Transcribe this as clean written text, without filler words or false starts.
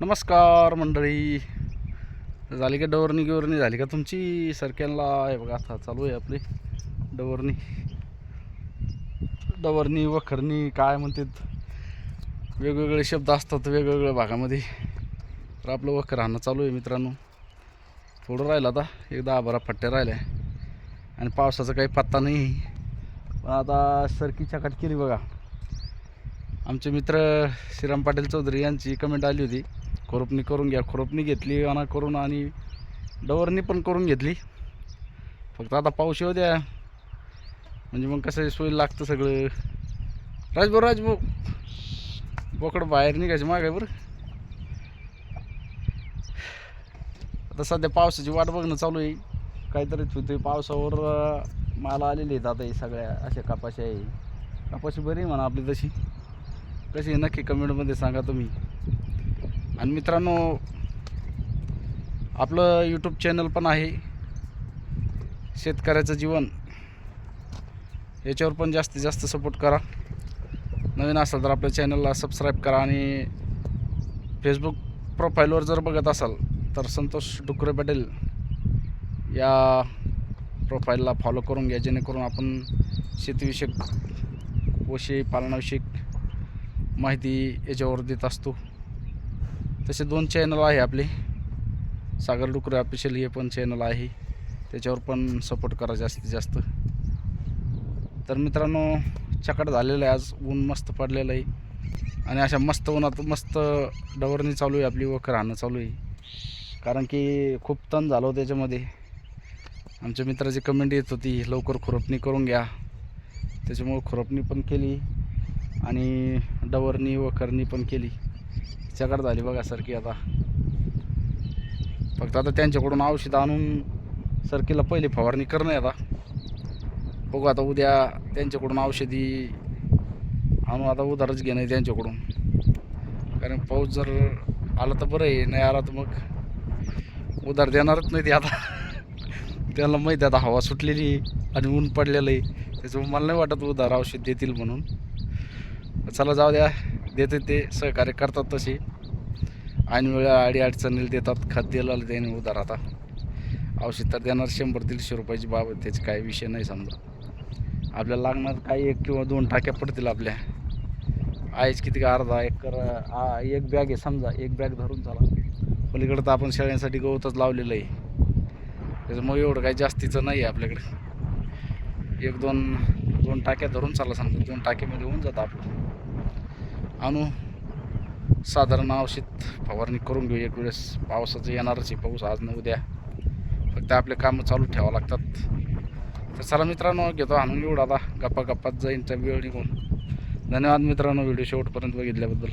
नमस्कार मंडळी. झाली का डवरणी झाली का तुमची? सरक्यांना हे बघा आता चालू आहे आपली डवरणी वखरणी काय म्हणतात, वेगवेगळे शब्द असतात वेगवेगळ्या भागामध्ये. तर आपलं वखर हाणं चालू आहे मित्रांनो. थोडं राहिलं आता, एक 10-12 फट्ट्या राहिल्या आणि पावसाचा काही पत्ता नाही. पण आता सरकी चकाट केली बघा. आमचे मित्र श्रीराम पाटील चौधरी यांची कमेंट आली होती, खुरपणी करून घ्या. खुरपणी घेतली करून आणि डवरणी पण करून घेतली. फक्त आता पाऊस येऊ द्या, म्हणजे मग कसं सोय लागतं सगळं. राजभाऊ बोकड बाहेर निघायचं मागे बरं. आता सध्या पावसाची वाट बघणं चालू आहे. काहीतरी होते पावसावर माल आलेले आहेत आता. हे सगळ्या अशा कपाशी आहे. कपाशी बरी म्हणा आपली, तशी कशी आहे नक्की कमेंटमध्ये सांगा तुम्ही. आणि मित्रांनो, आपलं यूट्यूब चॅनल पण आहे शेतकऱ्याचं जीवन. याच्यावर पण जास्तीत जास्त सपोर्ट करा. नवीन असाल तर आपल्या चॅनलला सबस्क्राईब करा आणि फेसबुक प्रोफाईलवर जर बघत असाल तर संतोष डुकरे पाटील या प्रोफाईलला फॉलो करून घ्या, जेणेकरून आपण शेतीविषयक पशु पालनाविषयक माहिती याच्यावर देत असतो. तसे 2 चॅनल आहे आपले, सागर डुकरे ऑफिशियल हे पण चॅनल आहे, त्याच्यावर पण सपोर्ट करा जास्तीत जास्त. तर मित्रांनो, चकाट झालेलं आहे. आज ऊन मस्त पडलेलं आहे आणि अशा मस्त उन्हात मस्त डवरणी चालू आहे आपली, वखर हाणं चालू आहे. कारण की खूप तण झालं होतं त्याच्यामध्ये. आमच्या मित्राची कमेंट येत होती लवकर खुरपणी करून घ्या, त्याच्यामुळे खुरपणी पण केली आणि डवरणी वखरणी पण केली. चकाट झाली बघा सरकी. आता फक्त आता त्यांच्याकडून औषध आणून सरकीला पहिली फवारणी करणं आहे. आता बघू, आता उद्या त्यांच्याकडून औषधी आणून आता उधारच घेणं आहे त्यांच्याकडून. कारण पाऊस जर आला तर बरं आहे, नाही आला तर मग उधार देणारच नाही ते. आता त्यांना माहिती आहे आता हवा सुटलेली आणि ऊन पडलेलं आहे, त्याच्यामुळे मला नाही वाटत उधार औषध देतील म्हणून. चला जाऊ द्या, देते ते सहकार्य करतात तसे. ऐन वेळा अडचणीला देतात. खत दिलं त्याने उधार. आता औषध तर देणार 100-150 रुपयाची बाब, त्याचे काही विषय नाही. समजा आपल्याला लागणार काही 1 किंवा 2 टाक्या पडतील आपल्या. आईच किती का अर्धा एकर 1 बॅग आहे समजा, 1 बॅग धरून चला. पलीकडं तर आपण शेळ्यांसाठी गवतच लावलेलं आहे, त्याच्यामुळे एवढं काही जास्तीचं नाही आहे आपल्याकडे. 1-2 टाक्या धरून चला समजा, 2 टाक्यामध्ये होऊन जातं आपलं. आणू साधारण औषध फवारणी करून घेऊ एक वेळेस. पावसाचं येणारच आहे, पाऊस आज न उद्या. फक्त आपले कामं चालू ठेवावं लागतात. तर चला मित्रांनो, घेतो आणून एवढं. आता गप्पात जाईन वेळ निघून. धन्यवाद मित्रांनो, व्हिडिओ शेवटपर्यंत बघितल्याबद्दल.